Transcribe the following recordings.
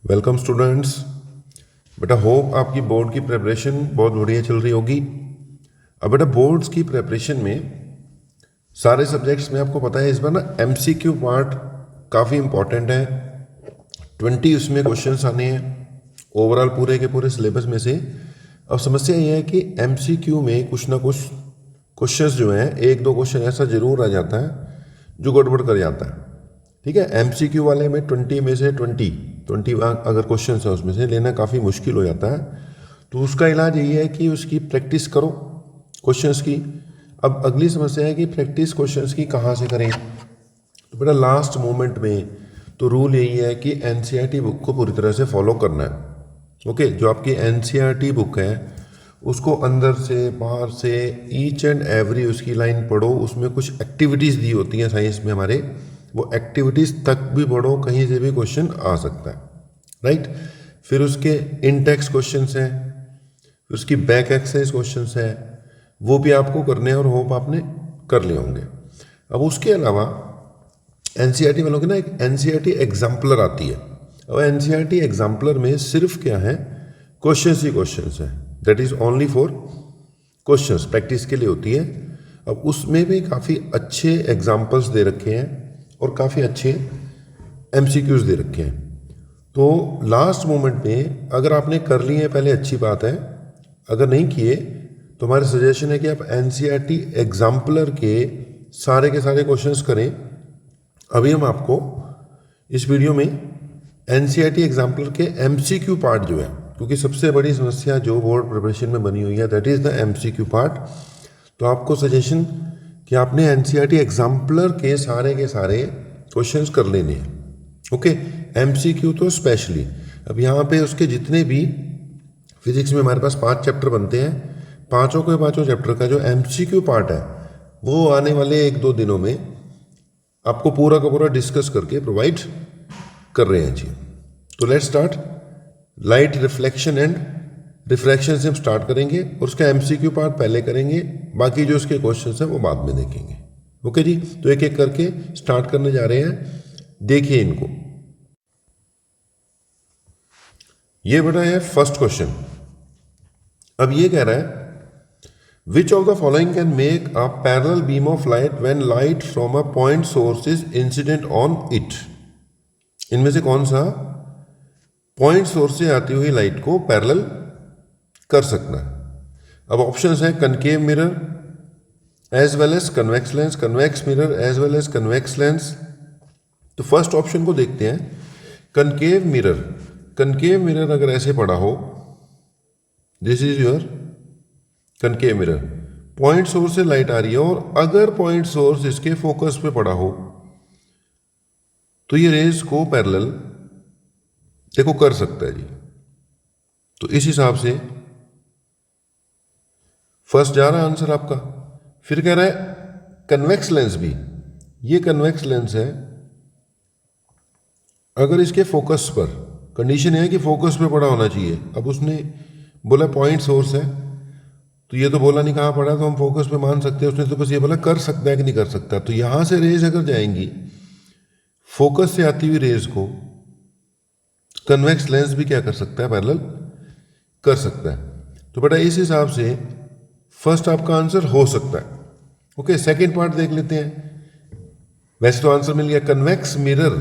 Welcome students. बेटा hope आपकी board की प्रिपरेशन बहुत बढ़िया चल रही होगी। अब बेटा बोर्ड्स की प्रिपरेशन में सारे सब्जेक्ट्स में आपको पता है इस बार ना एमसीक्यू पार्ट काफ़ी इंपॉर्टेंट है। 20 उसमें क्वेश्चंस आने हैं ओवरऑल पूरे के पूरे सिलेबस में से। अब समस्या ये है कि एमसीक्यू में कुछ ना कुछ क्वेश्चंस जो हैं एक दो क्वेश्चन ऐसा जरूर आ जाता है जो गड़बड़ कर जाता है। ठीक है, एमसीक्यू वाले में 20 में से 20 अगर क्वेश्चन है उसमें से लेना काफ़ी मुश्किल हो जाता है। तो उसका इलाज यही है कि उसकी प्रैक्टिस करो क्वेश्चंस की। अब अगली समस्या है कि प्रैक्टिस क्वेश्चंस की कहाँ से करें। तो बेटा लास्ट मोमेंट में तो रूल यही है कि एनसीईआरटी बुक को पूरी तरह से फॉलो करना है। ओके, जो आपकी एनसीईआरटी बुक है उसको अंदर से बाहर से ईच एंड एवरी उसकी लाइन पढ़ो। उसमें कुछ एक्टिविटीज़ दी होती हैं साइंस में हमारे, वो एक्टिविटीज़ तक भी पढ़ो, कहीं से भी क्वेश्चन आ सकता है। राइट, फिर उसके इन टेक्स्ट क्वेश्चंस हैं, फिर उसकी बैक एक्सरसाइज क्वेश्चंस हैं, वो भी आपको करने हैं और होप आपने कर लिए होंगे। अब उसके अलावा एनसीईआरटी वालों की ना एक एनसीईआरटी एग्जाम्पलर आती है। और एनसीईआरटी एग्जाम्पलर में सिर्फ क्या है, क्वेश्चंस ही क्वेश्चंस हैं। That is only for questions, practice के लिए होती है। अब उसमें भी काफ़ी अच्छे एग्जाम्पल्स दे रखे हैं और काफ़ी अच्छे एमसीक्यूज दे रखे हैं। तो लास्ट मोमेंट में अगर आपने कर लिए हैं पहले अच्छी बात है, अगर नहीं किए तो हमारा सजेशन है कि आप एनसीईआरटी एग्जाम्पलर के सारे क्वेश्चंस करें। अभी हम आपको इस वीडियो में एनसीईआरटी एग्जाम्पलर के एमसीक्यू पार्ट जो है, क्योंकि सबसे बड़ी समस्या जो बोर्ड प्रिपरेशन में बनी हुई है that is the MCQ part. तो आपको सजेशन कि आपने एनसीईआरटी एग्जाम्पलर के सारे क्वेश्चंस कर लेने हैं। ओके, एमसीक्यू तो स्पेशली। अब यहाँ पे उसके जितने भी फिजिक्स में हमारे पास 5 चैप्टर बनते हैं, पाँचों के पाँचों चैप्टर का जो एमसीक्यू पार्ट है वो आने वाले 1-2 दिनों में आपको पूरा का पूरा डिस्कस करके प्रोवाइड कर रहे हैं जी। तो let's start. Light reflection and refraction से हम स्टार्ट करेंगे और उसका एमसीक्यू पार्ट पहले करेंगे, बाकी जो उसके क्वेश्चंस हैं वो बाद में देखेंगे। ओके जी, तो एक एक करके स्टार्ट करने जा रहे हैं। देखिए इनको। ये बेटा है फर्स्ट क्वेश्चन। अब ये कह रहा है which of the following can make a parallel beam of light when light from a point source is incident on it. इनमें से कौन सा पॉइंट सोर्स से आती हुई लाइट को पैरेलल कर सकता है। अब ऑप्शंस हैं concave mirror as well as convex lens, convex mirror as well as convex lens. तो फर्स्ट ऑप्शन को देखते हैं, कनकेव मिरर। कनकेव मिरर अगर ऐसे पड़ा हो, this is your concave mirror, point source से लाइट आ रही है और अगर पॉइंट सोर्स इसके फोकस पे पड़ा हो तो ये रेज को पैरेलल देखो कर सकता है जी। तो इस हिसाब से फर्स्ट जा रहा है आंसर आपका। फिर कह रहा है कन्वेक्स लेंस भी, ये कन्वेक्स लेंस है, अगर इसके फोकस पर, कंडीशन है कि फोकस पे पड़ा होना चाहिए। अब उसने बोला पॉइंट सोर्स है, तो ये तो बोला नहीं कहाँ पड़ा, तो हम फोकस पे मान सकते हैं। उसने तो बस ये बोला कर सकता है कि नहीं कर सकता। तो यहां से रेज अगर जाएंगी फोकस से आती हुई रेज को कन्वेक्स लेंस भी क्या कर सकता है, पैरेलल कर सकता है। तो बेटा इस हिसाब से फर्स्ट आपका आंसर हो सकता है। ओके, सेकंड पार्ट देख लेते हैं। वैसे तो आंसर मिल गया convex mirror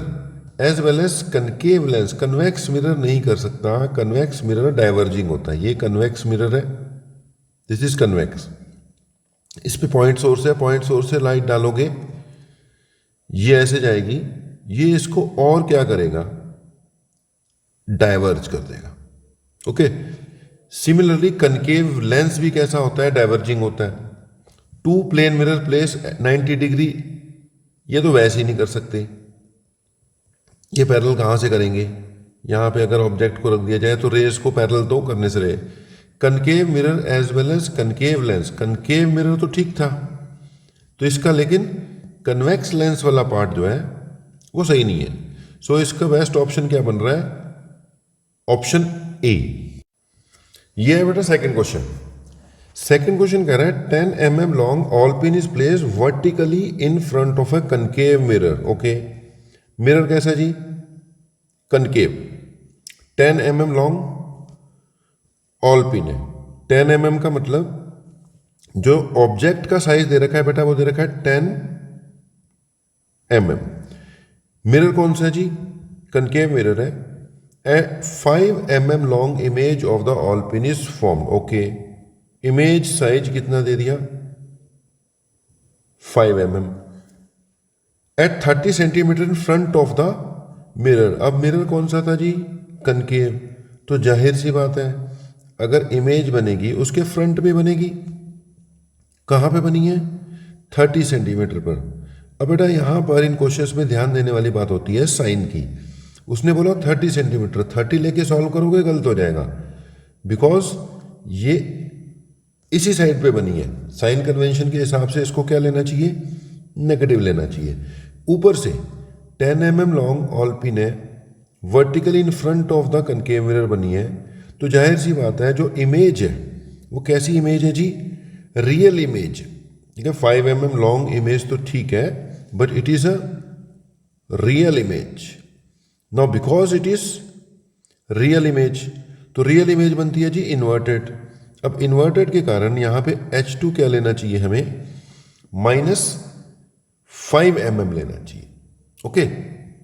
as well as concave lens. Convex mirror नहीं कर सकता, कन्वेक्स मिरर डाइवर्जिंग होता है। ये कन्वेक्स मिरर है, दिस इज कन्वेक्स। इस पे पॉइंट सोर्स है, पॉइंट सोर्स से लाइट डालोगे ये ऐसे जाएगी, ये इसको और क्या करेगा, डाइवर्ज कर देगा। ओके, सिमिलरली कनकेव लेंस भी कैसा होता है, डाइवर्जिंग होता है। Two plane mirror place 90 degree, ये तो वैसे ही नहीं कर सकते, ये पैरेलल कहां से करेंगे। यहां पे अगर ऑब्जेक्ट को रख दिया जाए तो रेस को पैरेलल तो करने से रहे। Concave mirror as well as concave lens, concave mirror तो ठीक था तो इसका, लेकिन कन्वेक्स लेंस वाला पार्ट जो है वो सही नहीं है। सो इसका बेस्ट ऑप्शन क्या बन रहा है, ऑप्शन ए। ये है बेटा सेकंड क्वेश्चन। सेकंड क्वेश्चन कह रहा है 10 mm long all pin is placed vertically in front of a concave mirror. Okay, mirror कैसा जी, concave, 10 mm long all pin है। 10 mm का मतलब जो ऑब्जेक्ट का साइज दे रखा है बेटा वो दे रखा है 10 mm। मिरर कौन सा है जी? कनकेव मिरर है। A 5 mm long image of the all pin is formed. Okay, image size कितना दे दिया? 5 mm at 30 centimetre in front of the mirror. अब मिरर कौन सा था जी? कनकेव। तो जाहिर सी बात है अगर इमेज बनेगी उसके फ्रंट में बनेगी। कहाँ पे बनी है? 30 सेंटीमीटर पर। अब बेटा यहाँ पर इन क्वेश्चंस में ध्यान देने वाली बात होती है साइन की। उसने बोला 30 सेंटीमीटर, 30 लेके सॉल्व करोगे गलत हो जाएगा, बिकॉज ये इसी साइड पे बनी है। साइन कन्वेंशन के हिसाब से इसको क्या लेना चाहिए? नेगेटिव लेना चाहिए। ऊपर से 10 mm लॉन्ग ऑल पिन है, vertically in front of the concave mirror बनी है। तो जाहिर सी बात है जो इमेज है वो कैसी इमेज है जी? Real image. ठीक है, 5 mm लॉन्ग इमेज तो ठीक है, but it is a real image. Now because it is real image, तो रियल इमेज बनती है जी इन्वर्टेड। अब इन्वर्टेड के कारण यहां पे H2 क्या लेना चाहिए हमें? -5 mm लेना चाहिए। Okay,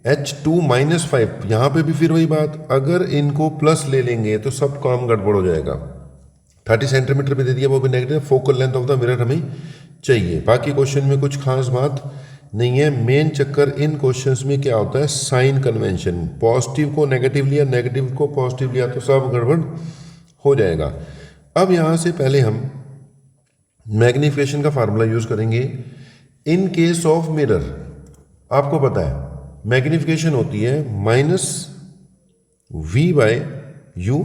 H2 -5। यहां पे भी फिर वही बात, अगर इनको प्लस ले लेंगे तो सब काम गड़बड़ हो जाएगा। 30 सेंटीमीटर पे दे दिया, वो भी negative. Focal length of the mirror हमें चाहिए। बाकी क्वेश्चन में कुछ खास बात नहीं है। मेन चक्कर इन क्वेश्चंस में क्या होता है? Sign convention. पॉजिटिव को नेगेटिव लिया, नेगेटिव को पॉजिटिव लिया तो सब गड़बड़ हो जाएगा। अब यहां से पहले हम मैग्निफिकेशन का फार्मूला यूज करेंगे। इन केस ऑफ मिरर आपको पता है मैग्निफिकेशन होती है -v/u,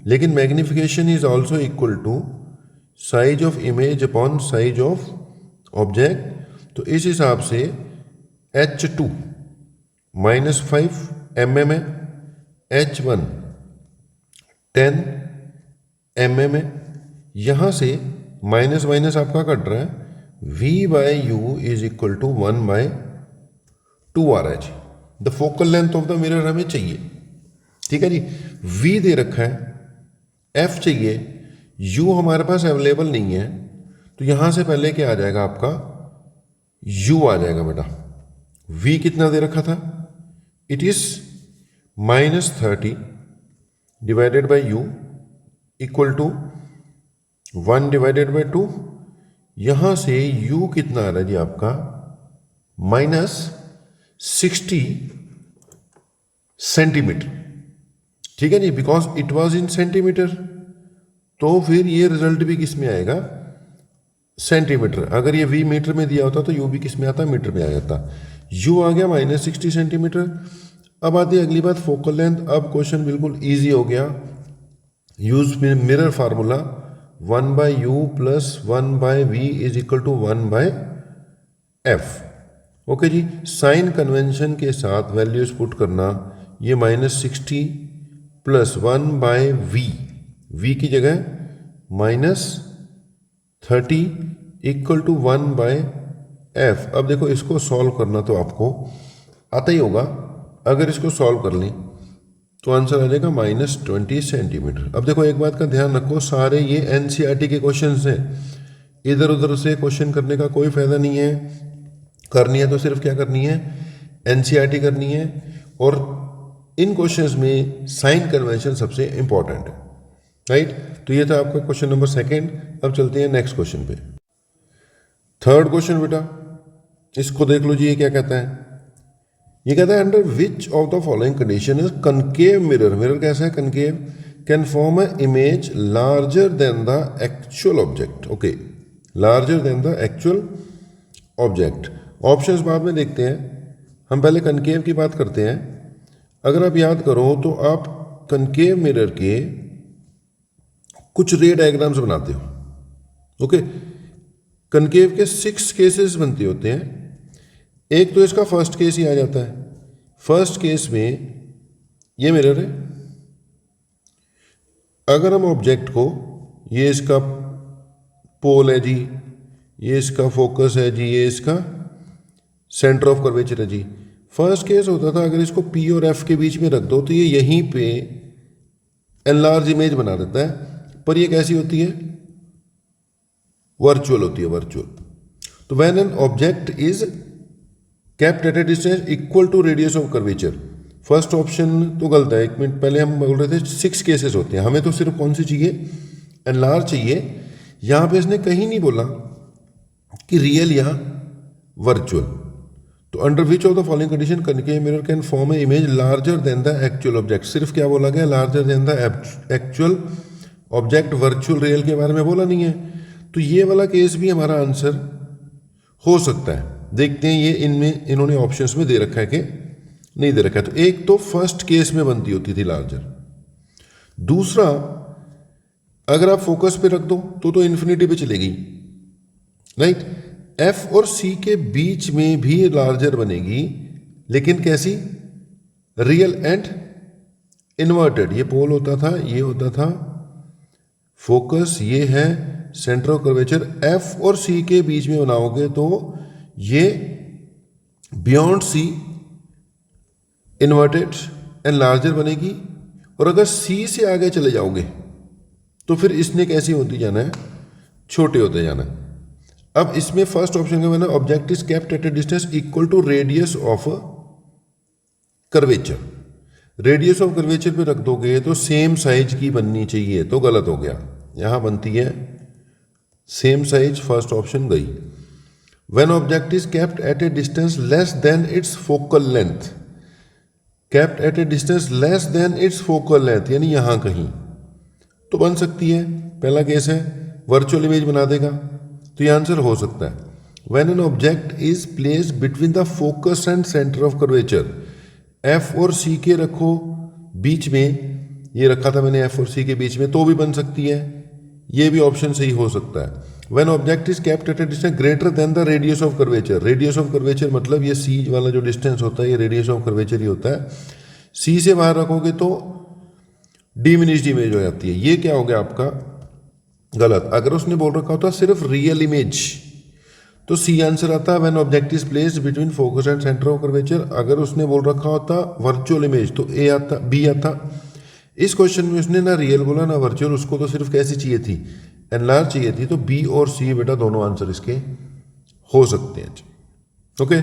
लेकिन magnification is also equal to size of image upon size of object. तो इस हिसाब से H2 -5 mm है, H1 10 mm है। यहां से माइनस माइनस आपका कट रहा है, v/u इज इक्वल टू 1/2 आ रहा है जी। The focal length of the mirror हमें चाहिए। ठीक है जी, v दे रखा है, f चाहिए, u हमारे पास अवेलेबल नहीं है, तो यहां से पहले क्या आ जाएगा आपका? u आ जाएगा बेटा। v कितना दे रखा था? It is -30 divided by u equal to 1/2। यहां से u कितना आ रहा है जी आपका? -60 सेंटीमीटर। ठीक है जी, because it was in centimetre, तो फिर ये रिजल्ट भी किस में आएगा? सेंटीमीटर। अगर ये v मीटर में दिया होता तो u भी किस में आता? मीटर में आ जाता। u आ गया -60 सेंटीमीटर। अब आती है अगली बात, फोकल लेंथ। अब क्वेश्चन बिल्कुल इजी हो गया। Use mirror formula 1/u plus 1/v is equal to 1/f। Okay जी, साइन कन्वेंशन के साथ वैल्यूज पुट करना। ये -60 प्लस 1/v, v की जगह -30 इक्वल टू 1/f। अब देखो इसको सॉल्व करना तो आपको आता ही होगा। अगर इसको सॉल्व कर लें तो आंसर आ जाएगा -20 सेंटीमीटर। अब देखो एक बात का ध्यान रखो, सारे ये एनसीईआरटी के क्वेश्चन हैं, इधर उधर से क्वेश्चन करने का कोई फायदा नहीं है। करनी है तो सिर्फ क्या करनी है? एनसीईआरटी करनी है। और इन क्वेश्चंस में साइन कन्वेंशन सबसे इंपॉर्टेंट है, राइट। तो ये था आपका क्वेश्चन नंबर 2। अब चलते हैं नेक्स्ट क्वेश्चन पे। 3rd क्वेश्चन बेटा, इसको देख लो जी। ये क्या कहता है? ये कहता है under which of the following condition is concave mirror, mirror कैसा है? Concave, can form a image larger than the actual object. Okay, larger than the actual object. Options बाद में देखते हैं, हम पहले कनकेव की बात करते हैं। अगर आप याद करो तो आप कनकेव मिरर के कुछ रे डायग्राम्स बनाते हो। ओके, कनकेव के 6 केसेस बनते होते हैं। एक तो इसका फर्स्ट केस ही आ जाता है। फर्स्ट केस में ये मिरर है। अगर हम ऑब्जेक्ट को, ये इसका पोल है जी, ये इसका फोकस है जी, ये इसका सेंटर ऑफ कर्वेचर है जी। फर्स्ट केस होता था अगर इसको P और F के बीच में रख दो तो ये यहीं पे एनलार्ज इमेज बना देता है, पर ये कैसी होती है? वर्चुअल होती है, वर्चुअल। तो when an object is kept at a distance equal to radius of curvature, first option तो गलत है। एक मिनट पहले हम बोल रहे थे 6 केसेस होते हैं, हमें तो सिर्फ कौन सी चाहिए? एनलार्ज चाहिए। यहां पे इसने कहीं नहीं बोला कि रियल या वर्चुअल। तो under which of the following condition concave mirror can form A image larger than the actual object. सिर्फ क्या बोला गया? Larger than the actual object. Virtual real के बारे में बोला नहीं है। तो ये वाला केस भी हमारा आंसर हो सकता है। देखते हैं ये इनमें इन्होंने ऑप्शंस में दे रखा है कि नहीं दे रखा है। तो एक तो फर्स्ट केस में बनती होती थी लार्जर। दूसरा, अगर आप फोकस पे रख दो तो इन्फिनिटी पे चलेगी, राइट। एफ और सी के बीच में भी लार्जर बनेगी, लेकिन कैसी? Real and inverted. ये पोल होता था, ये होता था फोकस, ये है सेंटर ऑफ कर्वेचर। एफ और सी के बीच में बनाओगे तो ये beyond C inverted and larger बनेगी। और अगर सी से आगे चले जाओगे तो फिर इसने कैसी होती जाना है? छोटे होते जाना है। अब इसमें फर्स्ट ऑप्शन का मैंने object is kept at a distance equal to radius of curvature. Radius of curvature पे रख दोगे तो सेम साइज की बननी चाहिए, तो गलत हो गया। यहां बनती है सेम साइज, फर्स्ट ऑप्शन गई। When object is kept at a distance less than it's focal length, kept at a distance less than it's focal length यानी यहां कहीं, तो बन सकती है। पहला केस है वर्चुअल इमेज बना देगा, तो ये आंसर हो सकता है। When an object is placed between the focus and centre of curvature, F और सी के रखो बीच में, ये रखा था मैंने एफ और सी के बीच में, तो भी बन सकती है। ये भी ऑप्शन सही हो सकता है। When object is kept at a distance greater than the radius of curvature, radius of curvature मतलब ये सी वाला जो डिस्टेंस होता है ये रेडियस ऑफ कर्वेचर ही होता है। सी से बाहर रखोगे तो डिमिनिश्ड इमेज हो जाती है। ये क्या हो गया आपका? गलत। अगर उसने बोल रखा होता सिर्फ रियल इमेज तो सी आंसर आता। When object is placed between focus and centre of curvature, अगर उसने बोल रखा होता वर्चुअल इमेज तो ए आता, बी आता। इस क्वेश्चन में उसने ना रियल बोला ना वर्चुअल, उसको तो सिर्फ कैसी चाहिए थी? एनलार्ज चाहिए थी। तो बी और सी बेटा दोनों आंसर इसके हो सकते हैं। ओके,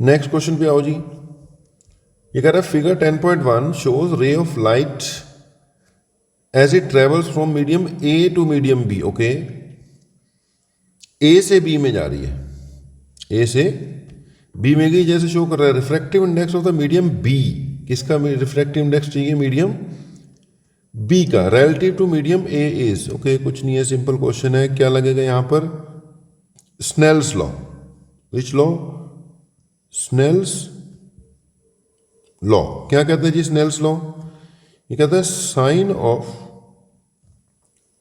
नेक्स्ट क्वेश्चन पे आओ जी। ये कह रहा है figure 10.1 shows ray of light as it travels from medium A to medium B. Okay, A से बी में जा रही है, ए से बी में गई, जैसे शो कर रहा है refractive index of the medium B. किसका रिफ्रैक्टिव इंडेक्स चाहिए? मीडियम बी का, relative to medium A is. Okay, कुछ नहीं है, सिंपल क्वेश्चन है। क्या लगेगा यहां पर? Snell's law. Which law? Snell's law. क्या कहते हैं जी स्नेल्स लॉ? ये कहता है sine of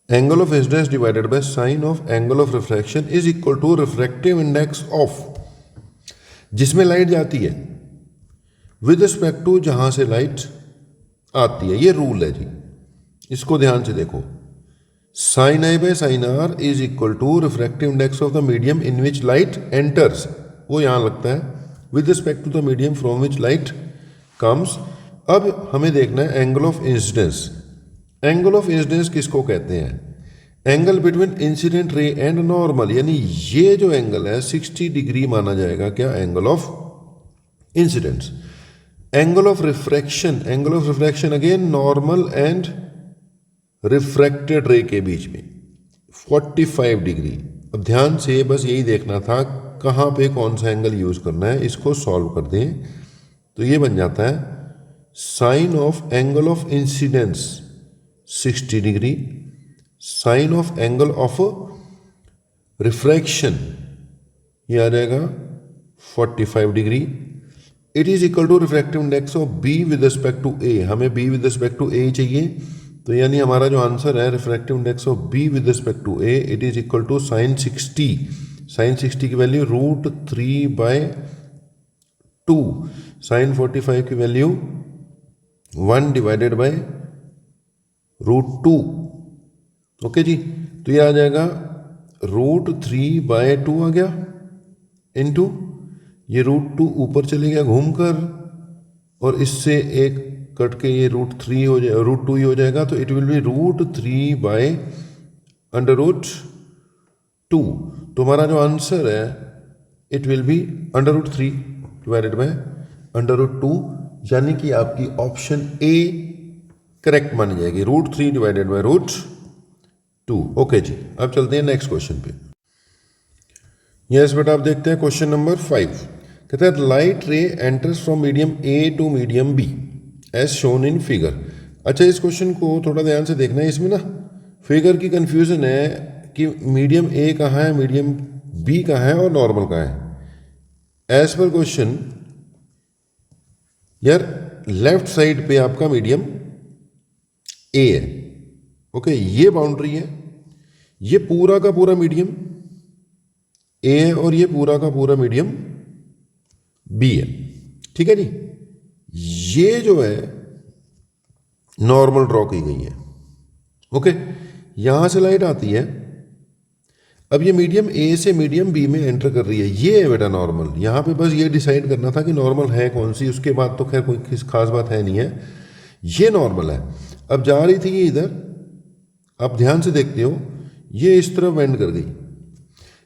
angle of incidence divided by sine of angle of refraction is equal to refractive index of, जिसमें लाइट जाती है विद रिस्पेक्ट टू जहां से लाइट आती है। ये रूल है जी, इसको ध्यान से देखो। Sine i by sine r is equal to refractive index of the medium in which light enters, वो यहां लगता है with respect to the medium from which light comes. अब हमें देखना है angle of incidence. Angle of incidence किसको कहते हैं? Angle between incident ray and normal, यानी ये जो एंगल है 60 डिग्री माना जाएगा क्या? Angle of incidence. Angle of refraction, angle of refraction again normal and refracted रे के बीच में 45 डिग्री। अब ध्यान से बस यही देखना था कहां पे कौन सा एंगल यूज करना है, इसको सॉल्व कर दें तो ये बन जाता है sine of angle of incidence 60 degree, sine of angle of refraction ये आ जाएगा 45 degree. It is equal to refractive index of B with respect to A. हमें B with respect to A चाहिए, तो यानी हमारा जो आंसर है refractive index of B with respect to A, it is equal to sine 60। Sine 60 की value √3/2, sine 45 की value 1 divided by √2। Okay जी, तो ये आ जाएगा √3/2 आ गया इनटू ये √2 ऊपर चले गया घूमकर, और इससे एक कट के ये √3 हो जाए, √2 ही हो जाएगा, तो इट विल बी √3/√2। तो हमारा जो आंसर है it will be √3 divided by √2, यानी कि आपकी ऑप्शन ए करेक्ट मानी जाएगी, √3 डिवाइडेड बाय √2। ओके जी, अब चलते हैं नेक्स्ट क्वेश्चन पे। यस बेटा, आप देखते हैं क्वेश्चन नंबर 5। कहता है light ray enters from medium A to medium B as shown in figure. अच्छा, इस क्वेश्चन को थोड़ा ध्यान से देखना है, इसमें ना फिगर की कंफ्यूजन है कि मीडियम ए कहाँ है, मीडियम बी कहाँ है और नॉर्मल कहाँ है। एज पर क्वेश्चन यार लेफ्ट साइड पे आपका मीडियम ए है। ओके, ये बाउंड्री है, ये पूरा का पूरा मीडियम ए है और ये पूरा का पूरा मीडियम बी है। ठीक है जी, ये जो है नॉर्मल ड्रॉ की गई है। ओके, यहां से लाइट आती है, अब ये मीडियम ए से मीडियम बी में एंटर कर रही है, ये है बेटा नॉर्मल। यहां पे बस ये डिसाइड करना था कि नॉर्मल है कौन सी, उसके बाद तो खैर कोई खास बात है नहीं है, ये नॉर्मल है। अब जा रही थी ये इधर, आप ध्यान से देखते हो ये इस तरफ बेंड कर गई,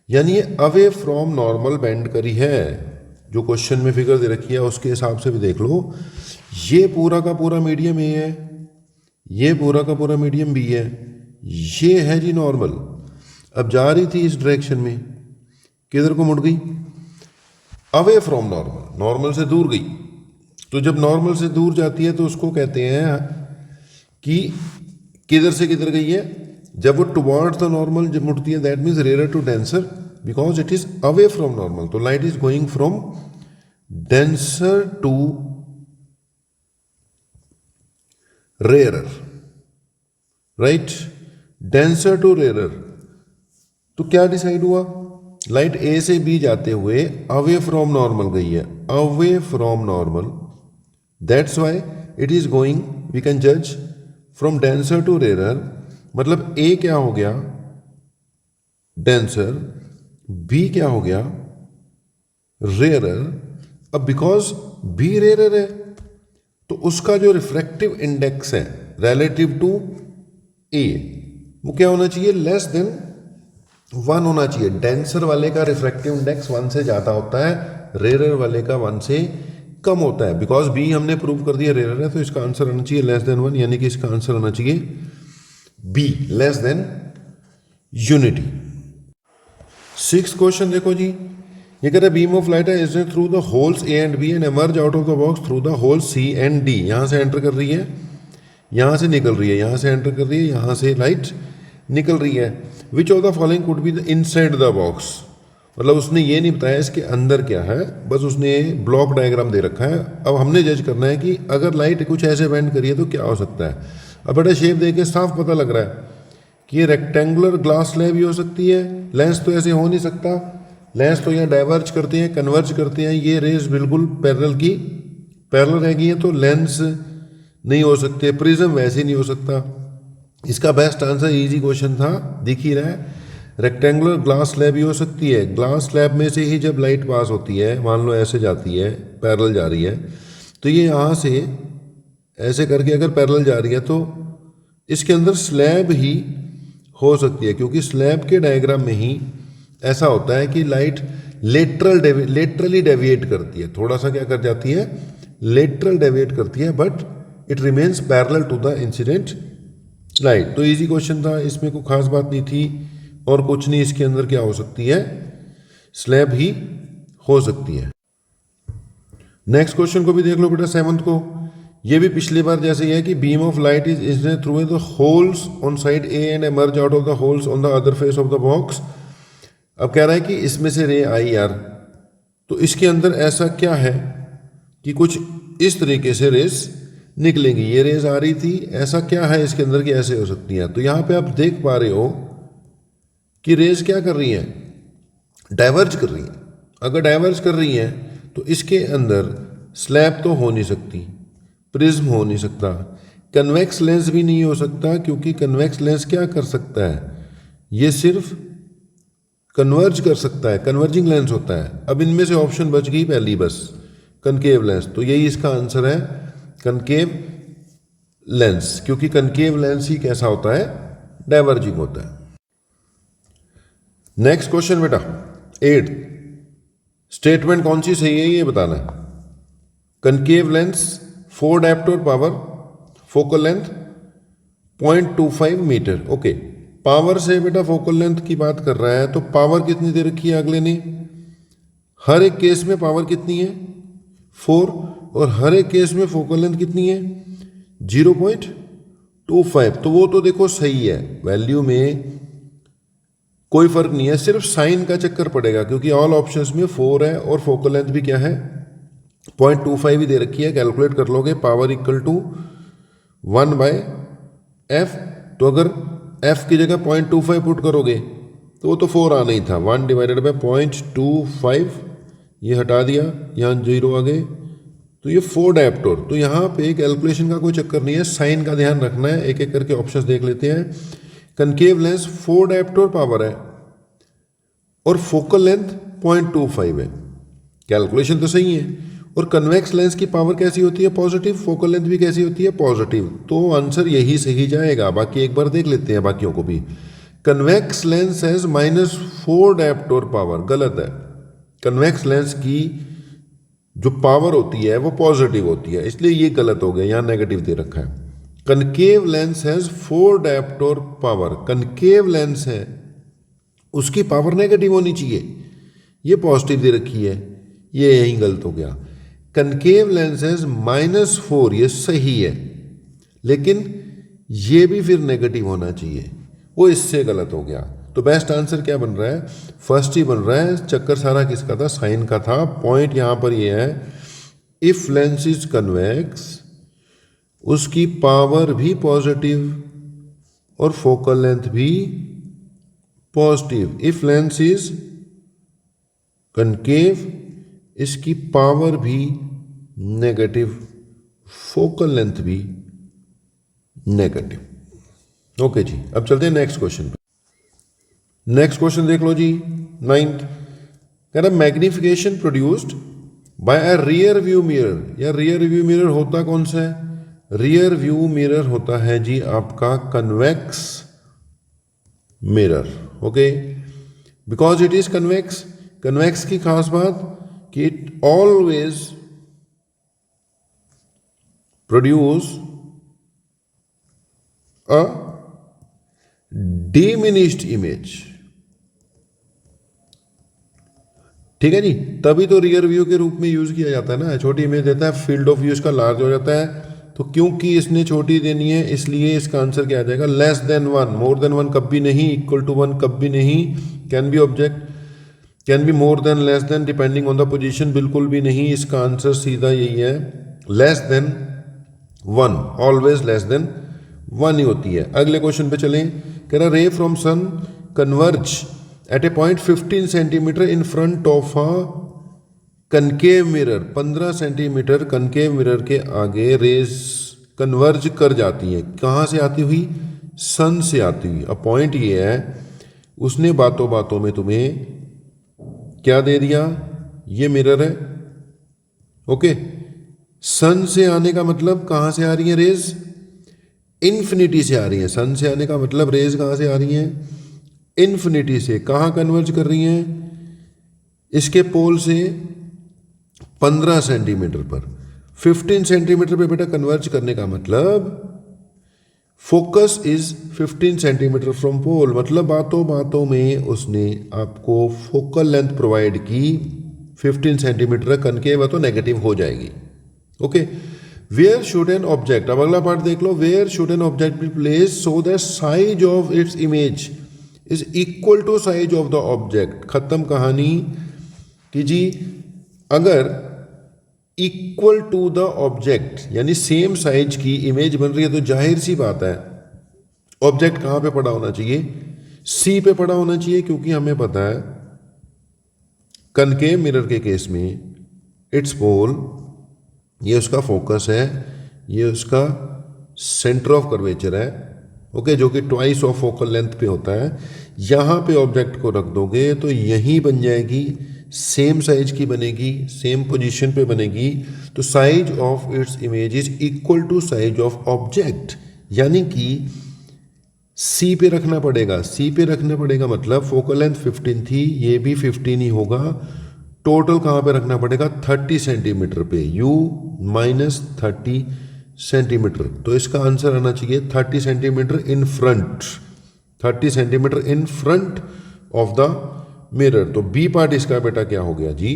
यानी ये अवे फ्रॉम नॉर्मल बेंड करी है। जो क्वेश्चन में फिगर दे रखी है उसके हिसाब से भी देख लो, ये पूरा का पूरा मीडियम ए है, ये पूरा का पूरा मीडियम बी है, ये है जी नॉर्मल। अब जा रही थी इस डायरेक्शन में, किधर को मुड़ गई, अवे फ्रॉम नॉर्मल, नॉर्मल से दूर गई। तो जब नॉर्मल से दूर जाती है तो उसको कहते हैं कि किधर से किधर गई है, जब वो टुवर्ड्स द नॉर्मल जब मुड़ती है that means rare to denser, because it is away from normal. तो light is going from denser to rarer, right, denser to rarer. तो क्या डिसाइड हुआ, लाइट ए से बी जाते हुए अवे फ्रॉम नॉर्मल गई है, away from normal, that's why it is going, we can जज फ्रॉम डेंसर टू रेयरर। मतलब ए क्या हो गया डेंसर, बी क्या हो गया रेयरर। अब बिकॉज बी रेयरर है तो उसका जो रिफ्रैक्टिव इंडेक्स है रिलेटिव टू ए वो क्या होना चाहिए, लेस देन 1 होना चाहिए। डेंसर वाले का रिफ्रैक्टिव इंडेक्स 1 से ज्यादा होता है, रेयरर वाले का 1 से कम होता है। बिकॉज बी हमने प्रूव कर दिया रेयरर है, तो इसका आंसर आना चाहिए लेस देन 1, यानी कि इसका आंसर आना चाहिए B, less than unity. 6th question देखो जी, ये कह रहा है बीम ऑफ लाइट है through the holes A and B and emerge out of the box through the hole C and D. यहां से एंटर कर रही है, यहां से निकल रही है, यहां से एंटर कर रही है, यहां से लाइट निकल रही है। Which of the following could be the inside the box. मतलब उसने ये नहीं बताया इसके अंदर क्या है, बस उसने ब्लॉक डायग्राम दे रखा है। अब हमने जज करना है कि अगर लाइट कुछ ऐसे बेंड करिए तो क्या हो सकता है। अब बेटा शेप देख के साफ पता लग रहा है कि ये रेक्टेंगुलर ग्लास स्लैब भी हो सकती है, लेंस तो ऐसे हो नहीं सकता, लेंस तो यहाँ डाइवर्ज करते हैं, कन्वर्ज करते हैं, ये रेज बिल्कुल पैरेलल की पैरेलल रहेगी, तो लेंस नहीं हो सकते, प्रिज्म वैसे नहीं हो सकता। इसका बेस्ट आंसर इजी क्वेश्चन था, दिख ही रहा है, रेक्टेंगुलर ग्लास स्लैब ही हो सकती है। ग्लास स्लैब में से ही जब लाइट पास होती है, मान लो ऐसे जाती है, पैरेलल जा रही है, तो ये यहाँ से ऐसे करके अगर पैरेलल जा रही है तो इसके अंदर स्लैब ही हो सकती है, क्योंकि स्लैब के डायग्राम में ही ऐसा होता है कि लाइट लेटरली डेविएट करती है, थोड़ा सा क्या कर जाती है, लेटरल डेविएट करती है, but it remains parallel to the incident light. तो इजी क्वेश्चन था, इसमें कोई खास बात नहीं थी और कुछ नहीं, इसके अंदर क्या हो सकती है, स्लैब ही हो सकती है। नेक्स्ट क्वेश्चन को भी देख लो बेटा, 7th को। ये भी पिछली बार जैसे ही है कि beam of light is through the holes on side A and emerge out of the holes on the other face of the box. अब कह रहा है कि इसमें से रे आई यार, तो इसके अंदर ऐसा क्या है कि कुछ इस तरीके से रेस निकलेंगी। ये रेस आ रही थी, ऐसा क्या है इसके अंदर कि ऐसे हो सकती है। तो यहां पे आप देख पा रहे हो कि रेस क्या कर रही है, डाइवर्ज कर रही है। अगर डाइवर्ज कर रही है तो इसके अंदर स्लैब तो हो नहीं सकती, प्रिज्म हो नहीं सकता, कन्वेक्स लेंस भी नहीं हो सकता, क्योंकि कन्वेक्स लेंस क्या कर सकता है, ये सिर्फ कन्वर्ज कर सकता है, कन्वर्जिंग लेंस होता है। अब इनमें से ऑप्शन बच गई पहली बस, कनकेव लेंस। तो यही इसका आंसर है, कनकेव लेंस, क्योंकि कनकेव लेंस ही कैसा होता है, डाइवर्जिंग होता है। नेक्स्ट क्वेश्चन बेटा 8, स्टेटमेंट कौन सी सही है ये बताना है। Concave lens 4 dioptre power, focal length 0.25 metre. Okay, power से बेटा फोकल लेंथ की बात कर रहा है, तो पावर कितनी दे रखी है अगले ने, हर एक केस में पावर कितनी है 4, और हर एक केस में फोकल लेंथ कितनी है 0.25। तो वो तो देखो सही है, वैल्यू में कोई फर्क नहीं है, सिर्फ साइन का चक्कर पड़ेगा, क्योंकि ऑल ऑप्शंस में 4 है और फोकल लेंथ भी क्या है 0.25 ही दे रखी है। कैलकुलेट कर लोगे, पावर इक्वल टू 1/f, तो अगर f की जगह 0.25 पुट करोगे तो वो तो 4 आना ही था, 1 डिवाइडेड बाई 0.25, ये हटा दिया, यहाँ 0 आ गए, तो ये 4 डायप्टर। तो यहाँ पे कैलकुलेशन का कोई चक्कर नहीं है, साइन का ध्यान रखना है। एक एक करके ऑप्शंस देख लेते हैं। कनकेव लेंस 4 डायप्टर पावर है और फोकल लेंथ 0.25 है, कैलकुलेशन तो सही है। और कन्वेक्स लेंस की पावर कैसी होती है पॉजिटिव, फोकल लेंथ भी कैसी होती है पॉजिटिव, तो आंसर यही सही जाएगा। बाकी एक बार देख लेते हैं बाकियों को भी। Convex lens has -4 dioptre power, गलत है। कन्वेक्स लेंस की जो पावर होती है वो पॉजिटिव होती है, इसलिए ये गलत हो गया, यहाँ नेगेटिव दे रखा है। Concave lens has 4 dioptre power, concave lens है उसकी पावर नेगेटिव होनी चाहिए, ये पॉजिटिव दे रखी है, ये यहीं गलत हो गया। कनकेव लेंस हैज -4, ये सही है, लेकिन ये भी फिर नेगेटिव होना चाहिए, वो इससे गलत हो गया। तो बेस्ट आंसर क्या बन रहा है, फर्स्ट ही बन रहा है। चक्कर सारा किसका था, साइन का था। पॉइंट यहां पर ये है, इफ लेंस इज कन्वेक्स उसकी पावर भी पॉजिटिव और फोकल लेंथ भी positive. If lens is concave इसकी पावर भी नेगेटिव, फोकल लेंथ भी नेगेटिव। ओके जी, अब चलते हैं नेक्स्ट क्वेश्चन पे। नेक्स्ट क्वेश्चन देख लो जी, 9th, कह रहा magnification produced by a rear view mirror. या रियर व्यू मिरर होता कौन सा है, रियर व्यू मिरर होता है जी आपका convex mirror. Okay, because it is convex, convex की खास बात कि it always produce a diminished image. ठीक है जी, तभी तो रियर व्यू के रूप में यूज किया जाता है ना, छोटी इमेज देता है, फील्ड ऑफ व्यू इसका लार्ज हो जाता है। तो क्योंकि इसने छोटी देनी है इसलिए इसका आंसर क्या आ जाएगा, लेस देन 1, मोर देन 1 कभी नहीं, इक्वल टू 1 कभी नहीं, can be object, can be more than, less than, depending on the position बिल्कुल भी नहीं। इसका आंसर सीधा यही है, less than 1, always less than 1 ही होती है। अगले क्वेश्चन पे चलें, कह रहा ray from sun converge at a point 15 centimetre in front of a concave mirror. 15 centimetre concave mirror के आगे रेज कन्वर्ज कर जाती है, कहाँ से आती हुई, सन से आती हुई। अब पॉइंट ये है, उसने बातों बातों में तुम्हें क्या दे दिया, ये मिरर है। ओके, सन से आने का मतलब कहाँ से आ रही है रेज, इन्फिनिटी से आ रही है। सन से आने का मतलब रेज कहाँ से आ रही हैं, इन्फिनिटी से। कहाँ कन्वर्ज कर रही हैं, इसके पोल से 15 सेंटीमीटर पर। 15 सेंटीमीटर पे बेटा कन्वर्ज करने का मतलब focus is 15 centimetre from pole, मतलब बातों बातों में उसने आपको फोकल लेंथ प्रोवाइड की 15 सेंटीमीटर, कनकेव है तो नेगेटिव हो जाएगी। Okay, where should an object, अब अगला पार्ट देख लो, where should an object be placed so that size of its image is equal to size of the object. खत्म कहानी कि जी अगर इक्वल टू द ऑब्जेक्ट यानी सेम साइज की इमेज बन रही है तो जाहिर सी बात है ऑब्जेक्ट कहां पे पड़ा होना चाहिए, सी पे पड़ा होना चाहिए, क्योंकि हमें पता है कनकेव मिरर के केस में इट्स पोल, ये उसका फोकस है, ये उसका सेंटर ऑफ कर्वेचर है। ओके, जो कि ट्वाइस ऑफ फोकल लेंथ पे होता है। यहाँ पे ऑब्जेक्ट को रख दोगे तो यही बन जाएगी सेम साइज की बनेगी, सेम पोजीशन पे बनेगी, तो size of its image is equal to size of object, यानी कि सी पे रखना पड़ेगा। सी पे रखना पड़ेगा मतलब फोकल लेंथ 15 थी, ये भी 15 ही होगा। टोटल कहाँ पे रखना पड़ेगा? 30 सेंटीमीटर पे, u माइनस 30 सेंटीमीटर। तो इसका आंसर आना चाहिए 30 centimetre in front, 30 centimetre in front of the mirror. तो बी पार्ट इसका बेटा क्या हो गया जी?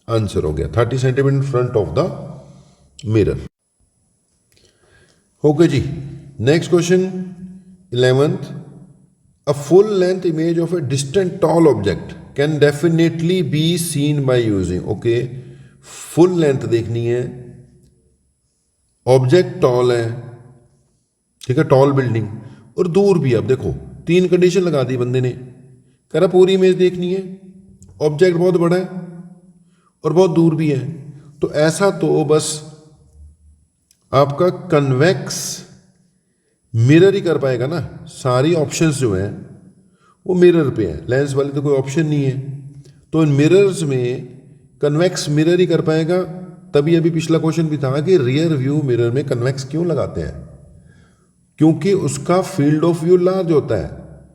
आंसर हो गया 30 centimetre front of the mirror. Okay जी, next question 11th, a full length image of a distant tall object can definitely be seen by using, okay, full length देखनी है, ऑब्जेक्ट टॉल है, ठीक है, टॉल बिल्डिंग, और दूर भी। अब देखो 3 कंडीशन लगा दी बंदे ने, कह रहा पूरी इमेज देखनी है, ऑब्जेक्ट बहुत बड़ा है और बहुत दूर भी है। तो ऐसा तो बस आपका कन्वेक्स मिरर ही कर पाएगा ना, सारी ऑप्शंस जो हैं वो मिरर पे हैं, लेंस वाली तो कोई ऑप्शन नहीं है। तो इन मिरर्स में कन्वेक्स मिरर ही कर पाएगा। तभी अभी पिछला क्वेश्चन भी था कि रियर व्यू मिरर में कन्वेक्स क्यों लगाते हैं? क्योंकि उसका फील्ड ऑफ व्यू लार्ज होता है,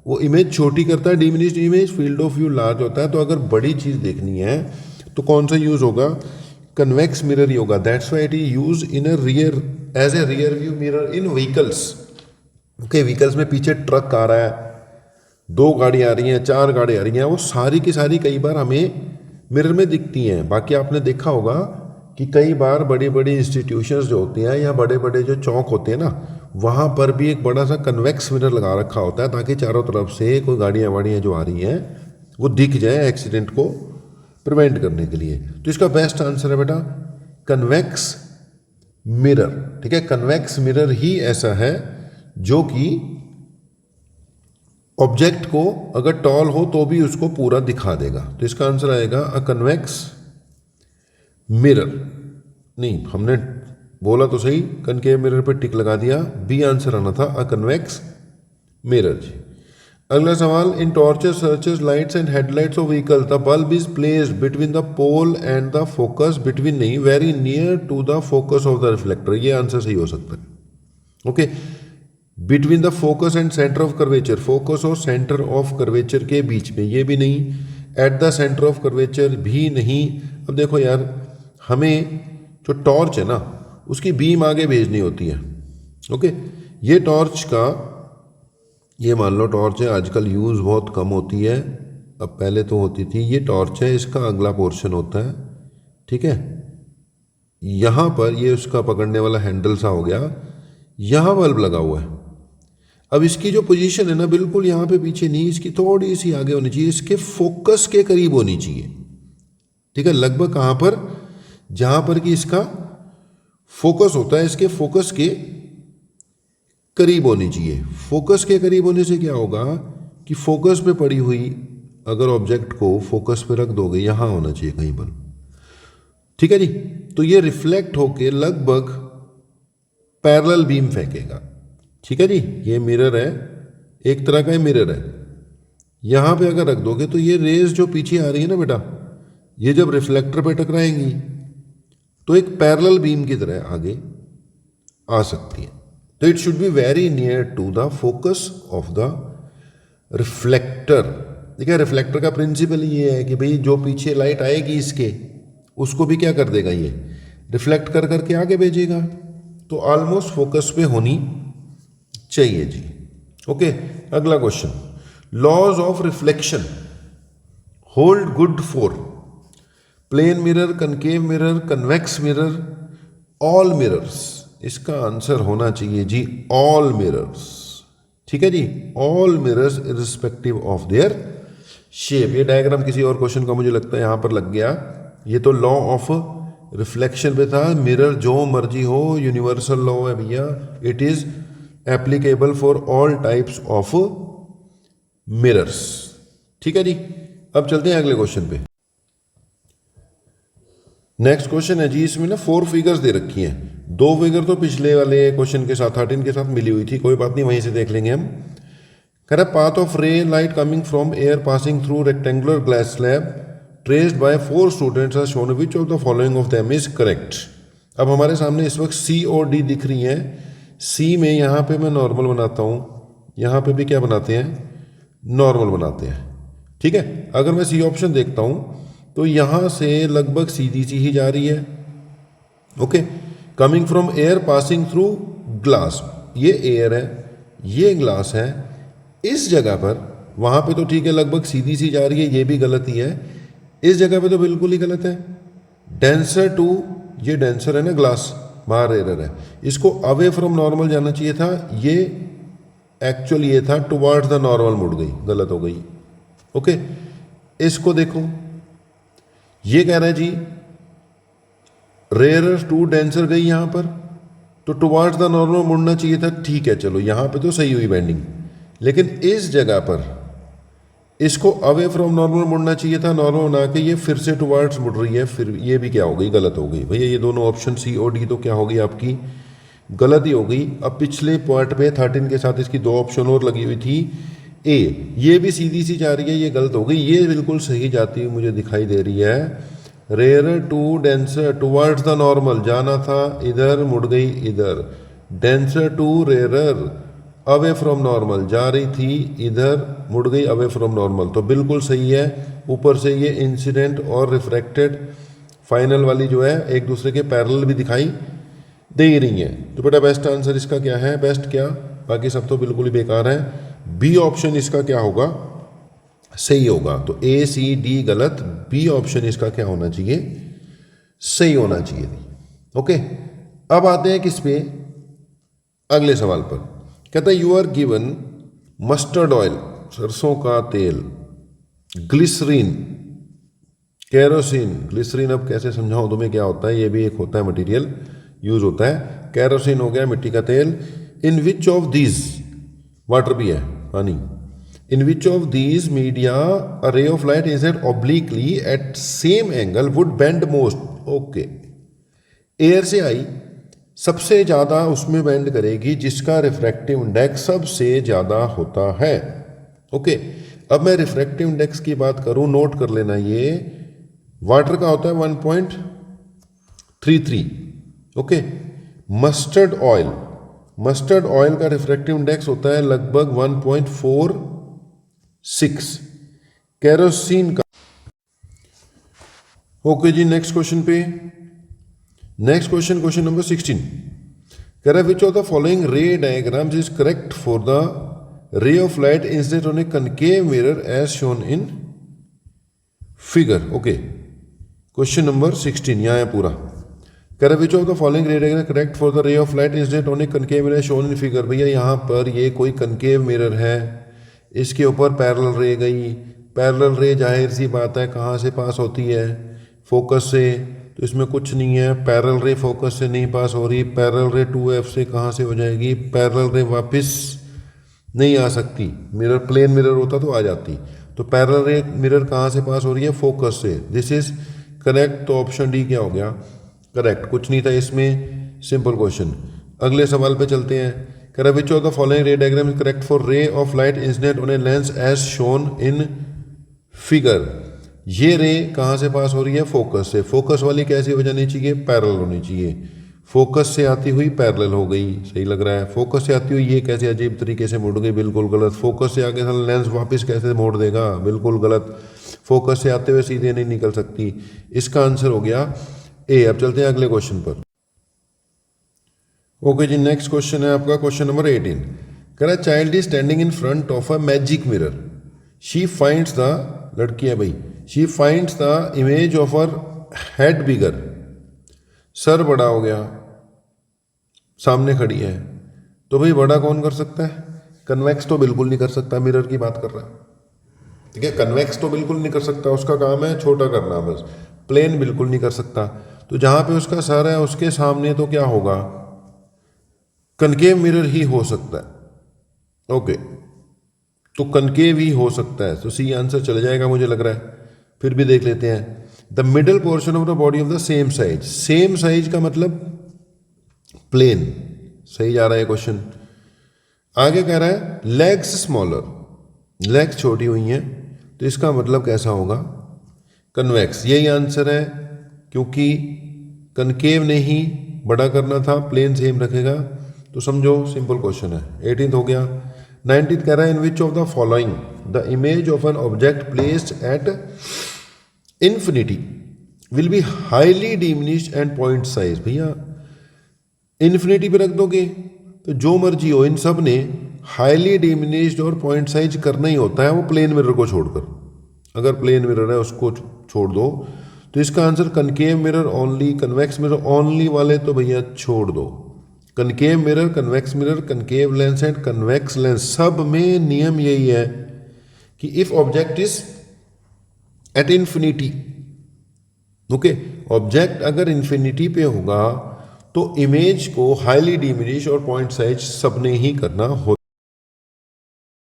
वो इमेज छोटी करता है, diminished image, field of view large होता है। तो अगर बड़ी चीज देखनी है तो कौन सा यूज होगा? कन्वेक्स मिरर ही होगा। That's why it is use in a rear, as a rear view mirror in vehicles. Okay, vehicles में पीछे ट्रक आ रहा है, 2 गाड़ी आ रही हैं, 4 गाड़ी आ रही हैं, वो सारी की सारी कई बार हमें मिरर में दिखती हैं। बाकी आपने देखा होगा कि कई बार बड़ी बड़ी इंस्टीट्यूशंस जो होती हैं या बड़े बड़े जो चौक होते हैं ना, वहाँ पर भी एक बड़ा सा कन्वेक्स मिरर लगा रखा होता है, ताकि चारों तरफ से कोई गाड़ियाँ वाड़ियाँ जो आ रही हैं वो दिख जाए, एक्सीडेंट को प्रिवेंट करने के लिए। तो इसका बेस्ट आंसर है बेटा कन्वेक्स मिरर। ठीक है, कन्वेक्स मिरर ही ऐसा है जो कि ऑब्जेक्ट को अगर टॉल हो तो भी उसको पूरा दिखा देगा। तो इसका आंसर आएगा अ कन्वेक्स मिरर। नहीं, हमने बोला तो सही, कनकेव मिरर पे टिक लगा दिया, बी आंसर आना था अ कन्वेक्स मिरर जी। अगला सवाल, in torches searches lights and headlights of vehicle the bulb is placed between the pole and the focus, between नहीं, very near to the focus of the reflector. ये answer सही हो सकता है। Okay, between the focus and centre of curvature, focus और centre of curvature के बीच में, ये भी नहीं। At the centre of curvature भी नहीं। अब देखो यार, हमें जो टॉर्च है ना उसकी बीम आगे भेजनी होती है। ओके, ये टॉर्च का, ये मान लो टॉर्च है, आजकल यूज़ बहुत कम होती है, अब पहले तो होती थी। ये टॉर्च है, इसका अगला पोर्शन होता है, ठीक है, यहाँ पर ये उसका पकड़ने वाला हैंडल सा हो गया, यहाँ बल्ब लगा हुआ है। अब इसकी जो पोजीशन है ना, बिल्कुल यहाँ पे पीछे नहीं, इसकी थोड़ी सी आगे होनी चाहिए, इसके फोकस के करीब होनी चाहिए। ठीक है, लगभग कहाँ पर? जहाँ पर कि इसका फोकस होता है, इसके फोकस के करीब होनी चाहिए। फोकस के करीब होने से क्या होगा कि फोकस पे पड़ी हुई अगर ऑब्जेक्ट को फोकस पे रख दोगे, यहाँ होना चाहिए कहीं पर। ठीक है जी, तो ये रिफ्लेक्ट होके लगभग पैरेलल बीम फेंकेगा। ठीक है जी, ये मिरर है, एक तरह का मिरर है। यहां पे अगर रख दोगे तो ये रेज जो पीछे आ रही है ना बेटा, ये जब रिफ्लेक्टर पे टकराएंगी तो एक पैरेलल बीम की तरह आगे आ सकती है। तो it should be very near to the focus of the reflector. देखिए, रिफ्लेक्टर का प्रिंसिपल ये है कि भाई जो पीछे लाइट आएगी इसके, उसको भी क्या कर देगा, ये रिफ्लेक्ट कर करके आगे भेजेगा। तो ऑलमोस्ट फोकस पे होनी चाहिए जी। ओके, अगला question, laws of reflection hold good for plane mirror, concave mirror, convex mirror, all mirrors. इसका आंसर होना चाहिए जी ऑल मिरर्स। ठीक है जी, all mirrors irrespective of their shape. ये डायग्राम किसी और क्वेश्चन का मुझे लगता है यहां पर लग गया। ये तो लॉ ऑफ रिफ्लेक्शन पे था, मिरर जो मर्जी हो, यूनिवर्सल लॉ है भैया, it is applicable for all types of mirrors. ठीक है जी, अब चलते हैं अगले क्वेश्चन पे। नेक्स्ट क्वेश्चन है जी, इसमें ना 4 फिगर्स दे रखी हैं। 2 फिगर तो पिछले वाले क्वेश्चन के साथ 13 के साथ मिली हुई थी, कोई बात नहीं, वहीं से देख लेंगे हम। कह रहा path of ray light coming from air passing through rectangular glass slab traced by 4 students are shown which of the following of them is correct. अब हमारे सामने इस वक्त सी और डी दिख रही हैं। सी में यहाँ पे मैं नॉर्मल बनाता हूँ, यहाँ पे भी क्या बनाते हैं, नॉर्मल बनाते हैं। ठीक है, अगर मैं सी ऑप्शन देखता हूँ तो यहाँ से लगभग सीधी सी ही जा रही है। Okay, coming from air passing through glass, ये एयर है, ये ग्लास है। इस जगह पर, वहाँ पे तो ठीक है लगभग सीधी सी जा रही है, ये भी गलत ही है। इस जगह पे तो बिल्कुल ही गलत है। डेंसर टू, ये डेंसर है ना ग्लास, बाहर एरर है। इसको अवे फ्रॉम नॉर्मल जाना चाहिए था, ये एक्चुअल ये था टुवर्ड्स द नॉर्मल, मुड़ गई, गलत हो गई। ओके, इसको देखो, ये कह रहा है जी रेयर टू डेंसर गई यहां पर, तो टुवर्ड्स द नॉर्मल मुड़ना चाहिए था। ठीक है, चलो यहां पे तो सही हुई बेंडिंग, लेकिन इस जगह पर इसको अवे फ्रॉम नॉर्मल मुड़ना चाहिए था, नॉर्मल बना के ये फिर से टुवर्ड्स मुड़ रही है, फिर ये भी क्या हो गई, गलत हो गई। भैया ये दोनों ऑप्शन सी और डी तो क्या हो गई आपकी, गलत ही हो गई। अब पिछले पार्ट पे 13 के साथ इसकी 2 ऑप्शन और लगी हुई थी। ए, ये भी सीधी सी जा रही है, ये गलत हो गई। ये बिल्कुल सही जाती हुई मुझे दिखाई दे रही है। Rare to denser, towards the normal जाना था, इधर मुड़ गई इधर। Denser to rare, away from normal जा रही थी, इधर मुड़ गई अवे फ्रॉम नॉर्मल, तो बिल्कुल सही है। ऊपर से ये इंसिडेंट और रिफ्रैक्टेड फाइनल वाली जो है एक दूसरे के पैरेलल भी दिखाई दे ही रही है। तो बेटा बेस्ट आंसर इसका क्या है, बेस्ट क्या, बाकी सब तो बिल्कुल ही बेकार है। बी ऑप्शन इसका क्या होगा, सही होगा। तो ए सी डी गलत, बी ऑप्शन इसका क्या होना चाहिए, सही होना चाहिए। ओके, अब आते हैं किस पे, अगले सवाल पर। कहता है you are given mustard oil, सरसों का तेल, ग्लिसरीन, कैरोसिन। ग्लिसरीन अब कैसे समझाऊं तुम्हें क्या होता है, ये भी एक होता है मटेरियल यूज होता है। कैरोसिन हो गया मिट्टी का तेल। In which of these, water भी है, पानी। In which of these media a ray of light is at obliquely at same angle would bend most. Okay, air से आई सबसे ज़्यादा उसमें बेंड करेगी जिसका रिफ्रैक्टिव इंडेक्स सबसे ज़्यादा होता है। ओके, अब मैं रिफ्रैक्टिव इंडेक्स की बात करूं, नोट कर लेना, ये वाटर का होता है 1.33। Okay, mustard oil, mustard oil का रिफ्रैक्टिव इंडेक्स होता है लगभग 1.46। कैरोसिन का, ओके जी, नेक्स्ट क्वेश्चन पे। नेक्स्ट क्वेश्चन, क्वेश्चन नंबर 16 कह रहा है which of the following ray diagrams is correct for the ray of light incident on a concave mirror as shown in figure. Okay, question number 16 यहाँ है पूरा। कह रहा है which of the following ray diagram correct for the ray of light incident on a concave mirror shown in figure. भैया यहाँ पर ये कोई कनकेव मिरर है, इसके ऊपर पैरेलल रे गई। पैरेलल रे जाहिर सी बात है कहाँ से पास होती है, फोकस से, तो इसमें कुछ नहीं है। पैरेलल रे फोकस से नहीं पास हो रही, पैरेलल रे 2F से कहाँ से हो जाएगी, पैरेलल रे वापस नहीं आ सकती। मिरर प्लेन मिरर होता तो आ जाती, तो पैरेलल रे मिरर कहाँ से पास हो रही है, फोकस से। दिस इज करेक्ट, तो ऑप्शन डी क्या हो गया, करेक्ट। कुछ नहीं था इसमें, सिंपल क्वेश्चन। अगले सवाल पे चलते हैं। कह रहा which of the following ray diagram is correct for ray of light incident on a lens as shown in figure. ये रे कहाँ से पास हो रही है, फोकस से। फोकस वाली कैसी हो जानी चाहिए, पैरेलल होनी चाहिए। फोकस से आती हुई पैरेलल हो गई, सही लग रहा है। फोकस से आती हुई ये कैसे अजीब तरीके से मुड़ गई, बिल्कुल गलत। फोकस से आगे लेंस वापस कैसे मोड़ देगा, बिल्कुल गलत। फोकस से आते हुए सीधे नहीं निकल सकती। इसका आंसर हो गया ए। अब चलते हैं अगले क्वेश्चन पर। ओके जी, नेक्स्ट क्वेश्चन है आपका क्वेश्चन नंबर 18। कह रहा है child is standing in front of a magic mirror. She finds the, लड़की है भाई, she finds the image of her head bigger. Sir बड़ा हो गया, सामने खड़ी है, तो भाई बड़ा कौन कर सकता है, कन्वेक्स तो बिल्कुल नहीं कर सकता। मिरर की बात कर रहा है, ठीक है। कन्वेक्स तो बिल्कुल नहीं कर सकता, उसका काम है छोटा करना बस। प्लेन बिल्कुल नहीं कर सकता। तो जहां पे उसका सर है उसके सामने तो क्या होगा, कनकेव मिरर ही हो सकता है। ओके, तो कनकेव ही हो सकता है, तो सी आंसर चले जाएगा मुझे लग रहा है। फिर भी देख लेते हैं। The middle portion of the body of the same size. Same size का मतलब प्लेन, सही जा रहा है क्वेश्चन। आगे कह रहा है लेग्स स्मॉलर, लेग्स छोटी हुई हैं, तो इसका मतलब कैसा होगा, कन्वेक्स, यही आंसर है, क्योंकि कनकेव ने ही बड़ा करना था, प्लेन सेम रखेगा। तो समझो सिंपल क्वेश्चन है। 18th हो गया। 19th कह रहा है in which of the following the image of an object placed at infinity will be highly diminished and point size. भैया इन्फिनिटी पे रख दोगे तो जो मर्जी हो, इन सब ने हाईली डिमिनिश्ड और पॉइंट साइज करना ही होता है, वो प्लेन मिरर को छोड़कर। अगर प्लेन मिरर है उसको छोड़ दो, तो इसका answer concave mirror only, convex mirror only वाले तो भैया छोड़ दो। Concave mirror, convex mirror, concave lens and convex lens, सब में नियम यही है कि if object is at infinity, okay, object अगर इन्फिनिटी पे होगा तो इमेज को हाईली डिमिनिश और पॉइंट साइज सबने ही करना होता